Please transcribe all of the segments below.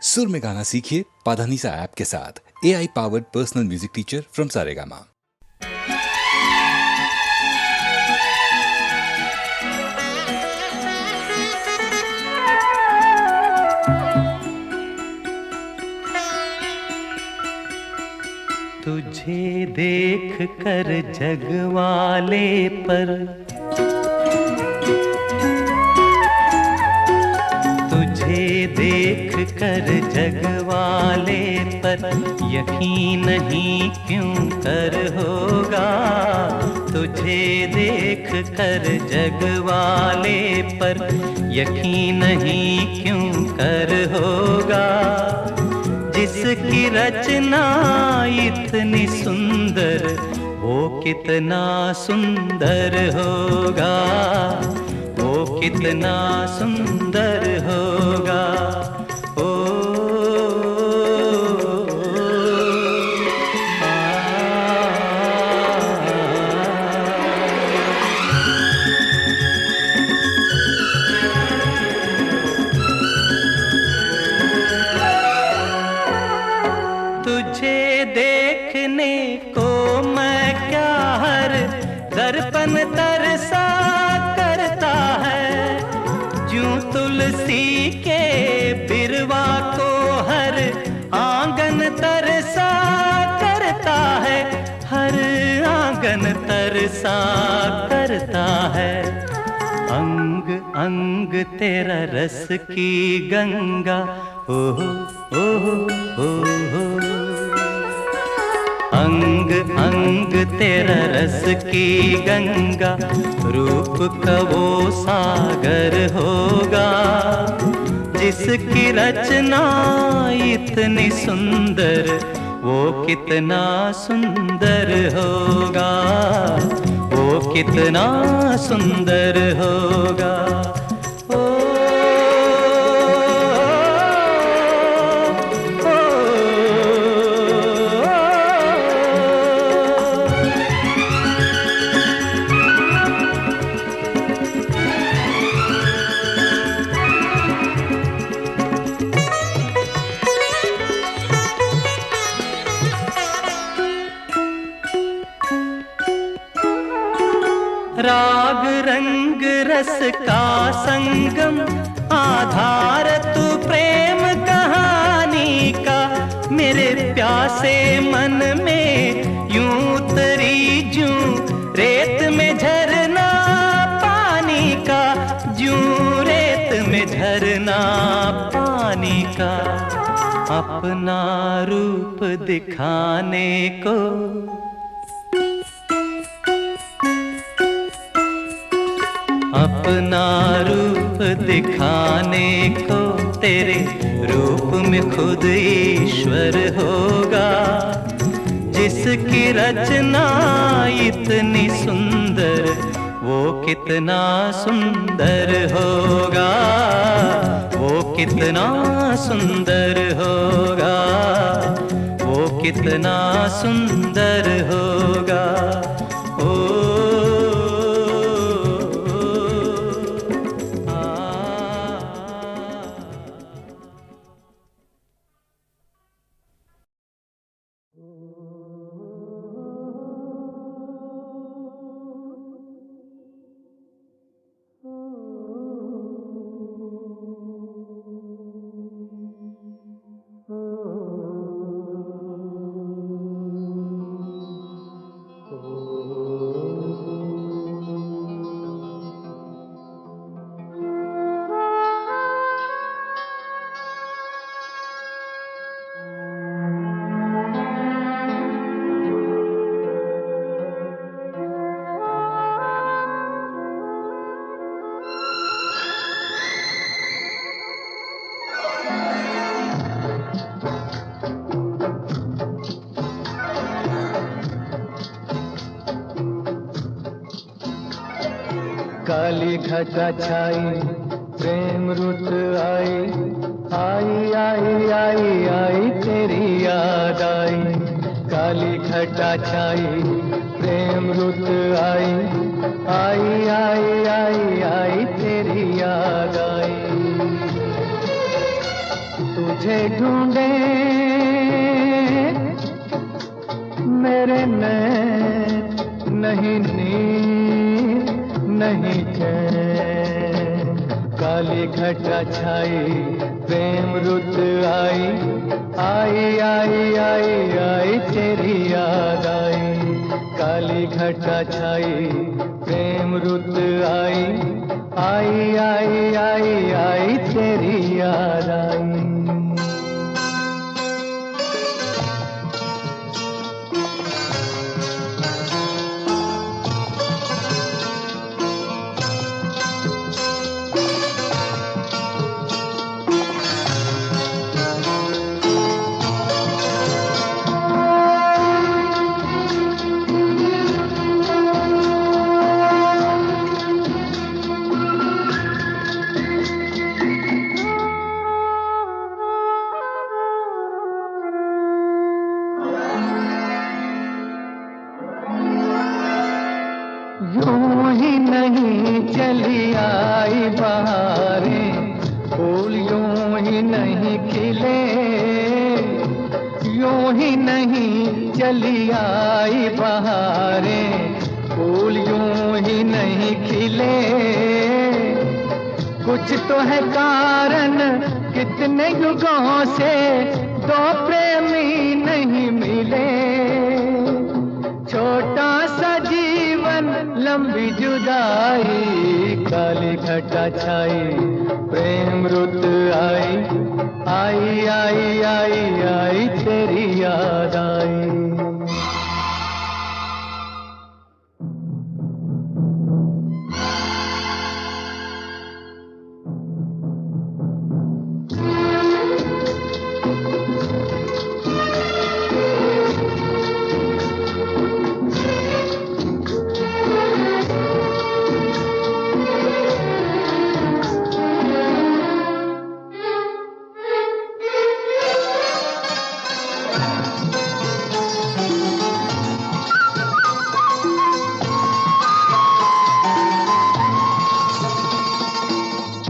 सुर में गाना सीखिए पाधानीसा ऐप के साथ। AI powered personal music teacher from Saregama. तुझे देख कर जग वाले पर, तुझे देख कर जग वाले पर यकीन नहीं क्यों कर होगा। तुझे देख कर जग वाले पर यकीन नहीं क्यों कर होगा। जिसकी रचना इतनी सुंदर वो कितना सुंदर होगा, वो कितना सुंदर होगा। ओ, तुझे देखने को मैं क्या हर दर्पण तरसा करता है। जूं तुलसी के बिरवा को हर आंगन तरसा करता है, हर आंगन तरसा करता है। अंग अंग तेरा रस की गंगा, ओहो ओहो ओहो। अंग अंग तेरा रस की गंगा, रूप का वो सागर होगा। जिसकी रचना इतनी सुंदर वो कितना सुंदर होगा, वो कितना सुंदर होगा। राग रंग रस का संगम, आधार तू प्रेम कहानी का। मेरे प्यासे मन में यूं उतरी जूं रेत में झरना पानी का, जूं रेत में झरना पानी का। अपना रूप दिखाने को, अपना रूप दिखाने को तेरे रूप में खुद ईश्वर होगा। जिसकी रचना इतनी सुंदर वो कितना सुंदर होगा, वो कितना सुंदर होगा, वो कितना सुंदर होगा। ओ काली घटा छाई प्रेम रुत आई, आई आई आई आई तेरी याद आई। काली घटा छाई प्रेम रुत आई, आई आई आई आई तेरी याद आई। तुझे ढूंढे मेरे नैन, नहीं नींद नहीं चैन। काली घटा छाई प्रेम रुत आई, आई आई आई आई तेरी याद आई। काली घटा छाई प्रेम रुत आई, आई आई आई आई तेरी याद आई। यूं ही नहीं चली आई बहारें, फूल यूं ही नहीं खिले। यूं ही नहीं चली आई बहारें, फूल यूं ही नहीं खिले। कुछ तो है कारण, कितने युगों से दो प्रेमी नहीं मिले। छोटा सा जीवन लंबी जुदाई, काली घटा छाई प्रेम रुत आई, आई आई आई आई तेरी याद आई।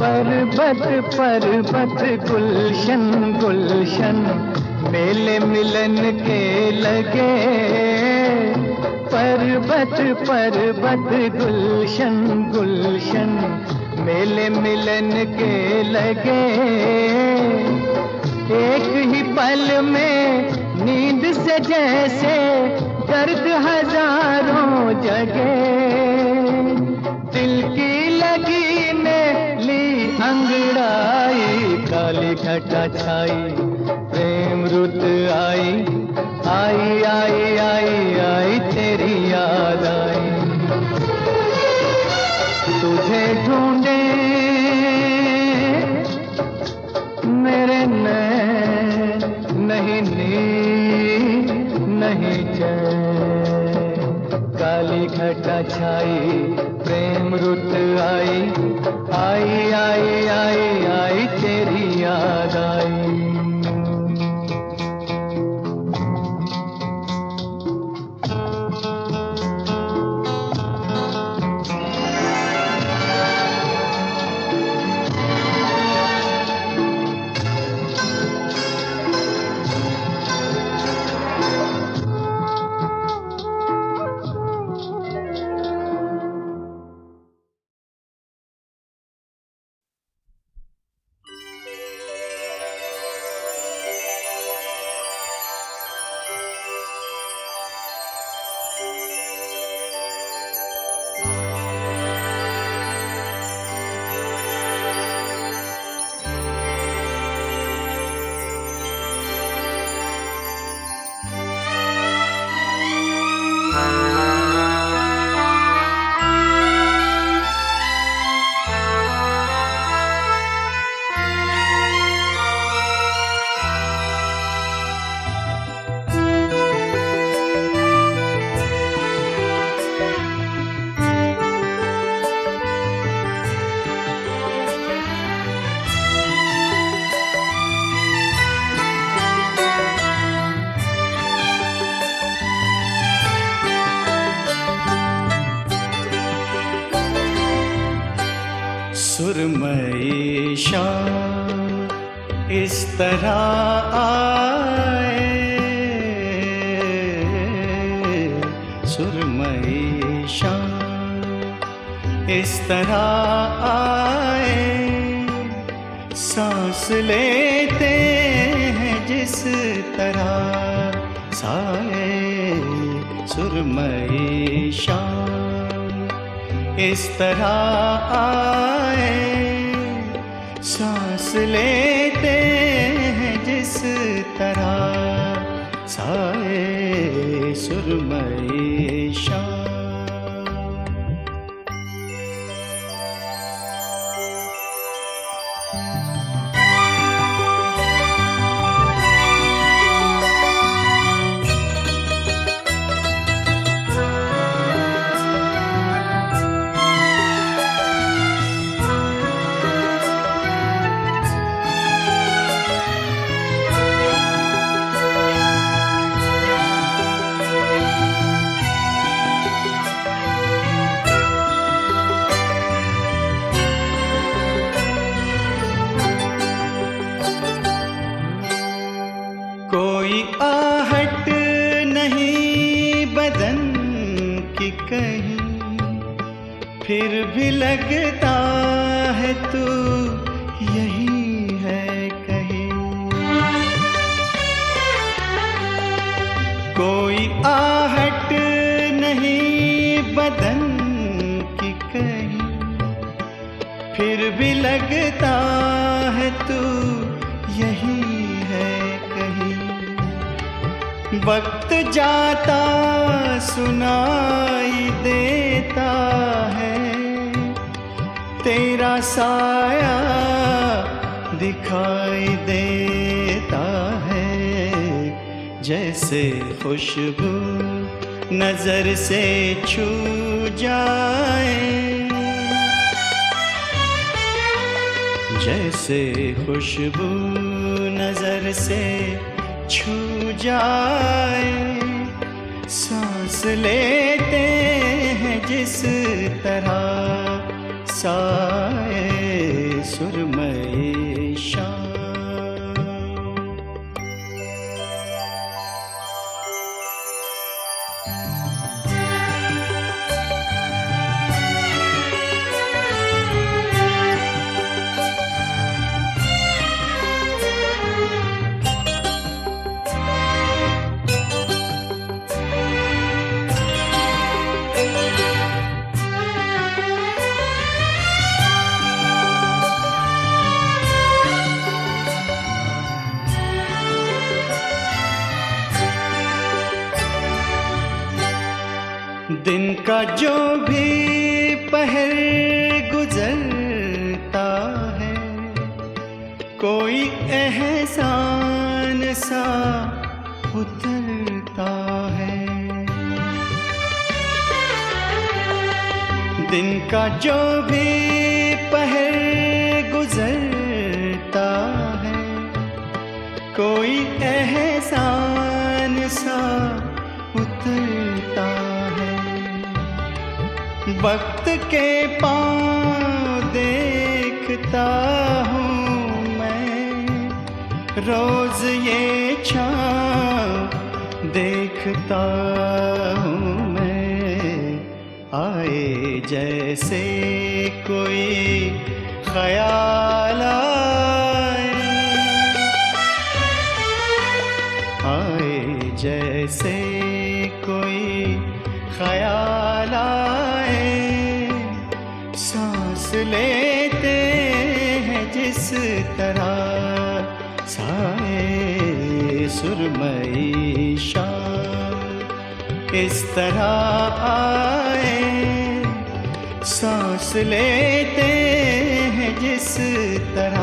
पर्वत पर्वत गुलशन गुलशन मेले मिलन के लगे। पर्वत पर्वत गुलशन गुलशन मेले मिलन के लगे। एक ही पल में नींद से जैसे दर्द हजारों जगे। दिल की लगी ने ली अंगड़ाई, काली घटा छाई प्रेम रुत आई, आई आई आई आई तेरी याद आई। तुझे ढूंढे मेरे नैन, नहीं नींद नहीं चैन। काली घटा छाई प्रेम रुत आई, आई आई आई आई तेरी याद आई। तरह आए सुरमई शाम, इस तरह आए सांस लेते हैं जिस तरह साए सुरमई शाम, इस तरह आए सांस लेते हैं जिस तरह साए सुरमई शाम। कोई आहट नहीं बदन की कहीं, फिर भी लगता है तू यही है कहीं। कोई आहट नहीं बदन की कहीं, फिर भी लगता है तू यही है कहीं। वक्त जाता सुनाई देता है, तेरा साया दिखाई देता है। जैसे खुशबू नजर से छू जाए, जैसे खुशबू नजर से छू जाए, सांस लेते हैं जिस तरह साए सुरमई शाम। दिन का जो भी पहर गुजरता है, कोई एहसान सा उतरता है। दिन का जो भी पहर गुजरता है, कोई एहसान सा उतरता है। वक्त के पाँव देखता हूँ मैं, रोज ये छाँव देखता हूँ मैं। आए जैसे कोई ख्याल आए, जैसे कोई ख्याल आए, सांस लेते हैं जिस तरह साए सुरमई शाम। इस तरह आए सांस लेते हैं जिस तरह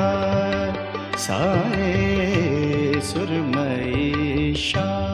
साए सुरमई शाम।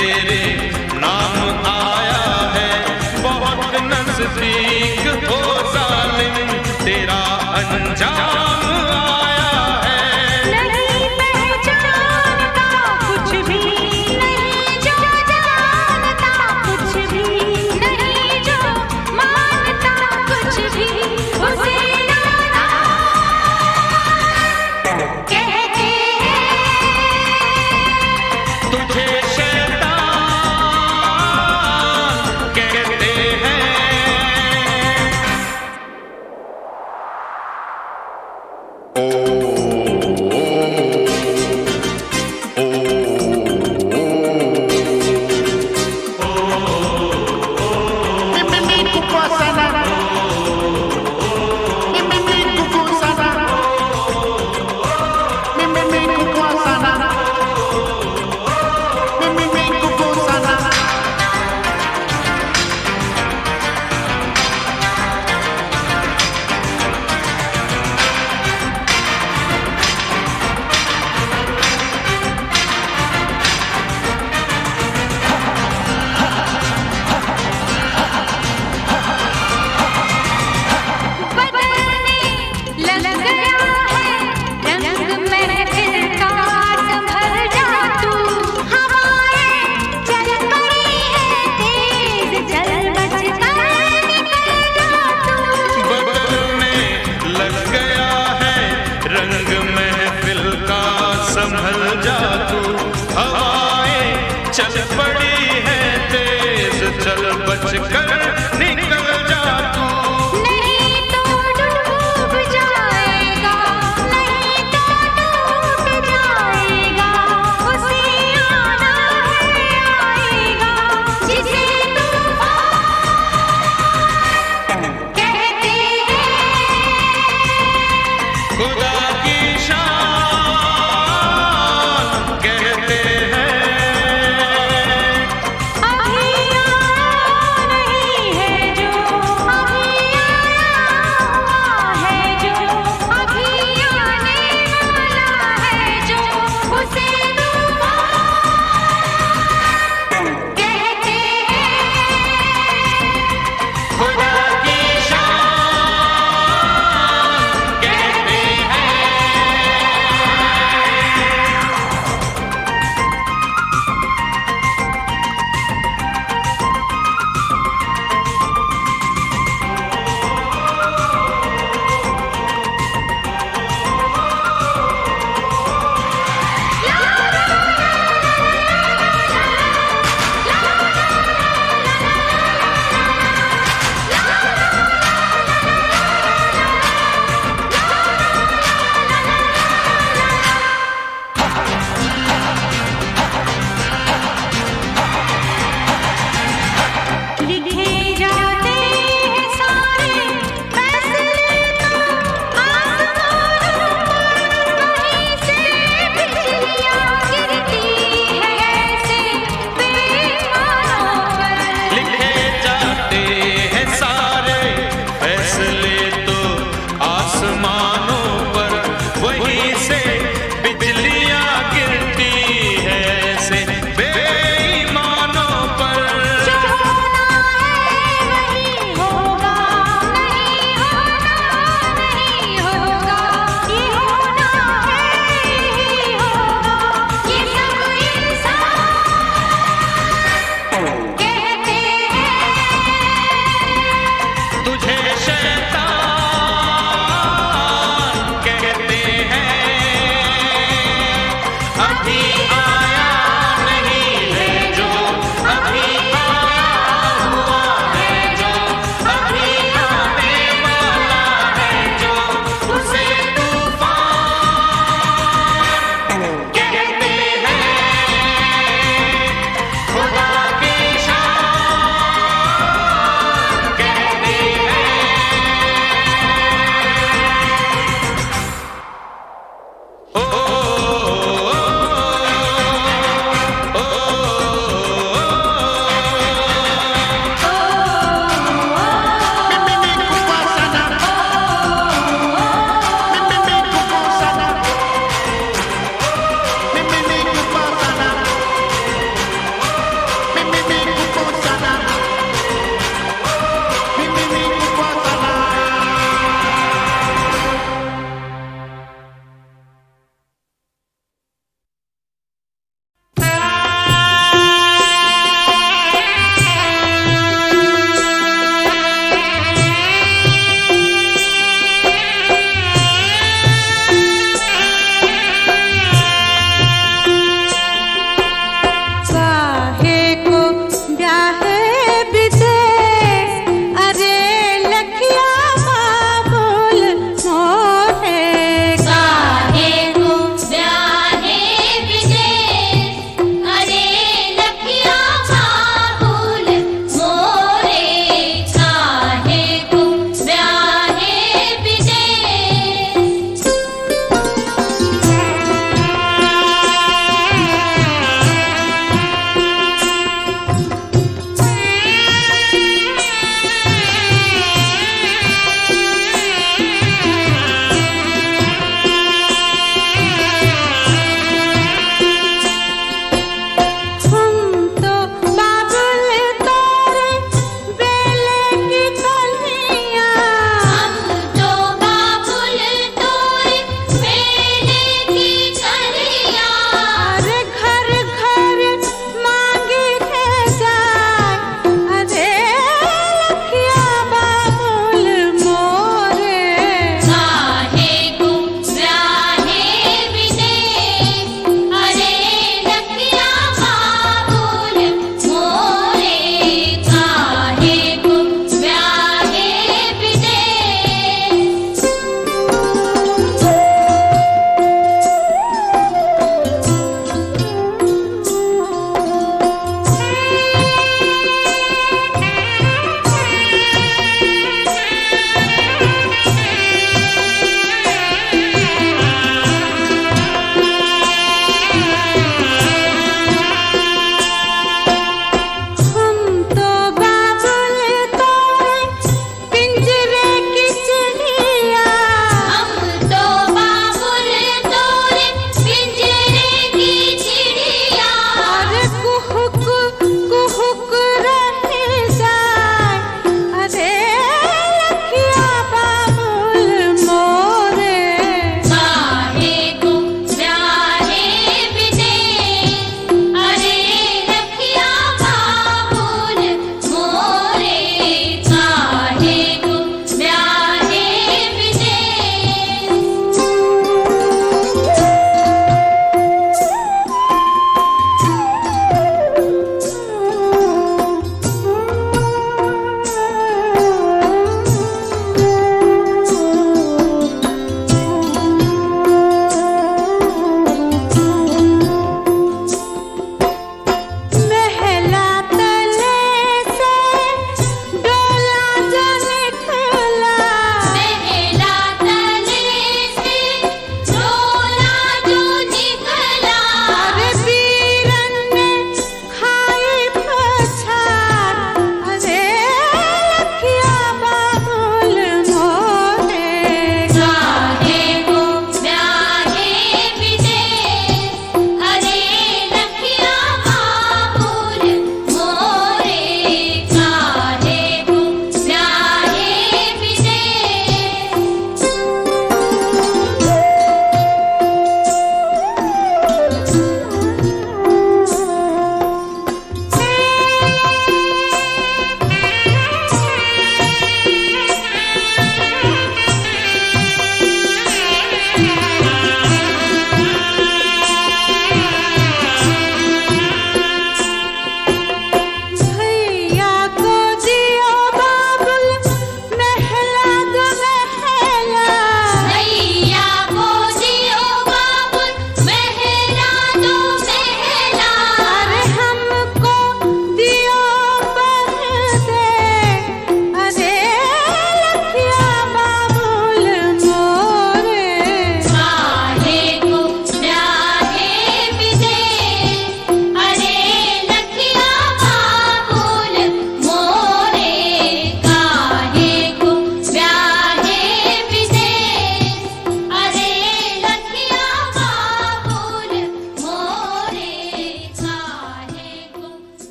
तेरे नाम आया है, बहुत नजदीक हो जालिम तेरा अंजाम आया है। नहीं पहचानता कुछ भी नहीं जो जानता, कुछ भी नहीं जो मानता, कुछ भी उसे नादान कहते हैं। तुझे शैतान कहते हैं। संभल जा तू, हवाएं चल पड़ी है तेज, चल बच कर निकल जा तू। नहीं तो डूब जाएगा, नहीं तो टूट जाएगा, उसे आना है आएगा जिसे तूफान कहते हैं। खुदा की अभी आना नहीं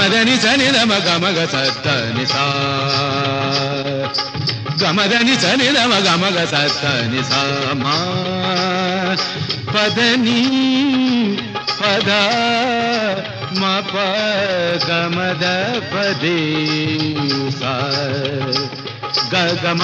గమదని సని దమ గమగ సత్త నిసా గమదని సని దమ గమగ సత్త నిసా మా పదని పద మ ప గమద పదే సా గ గమ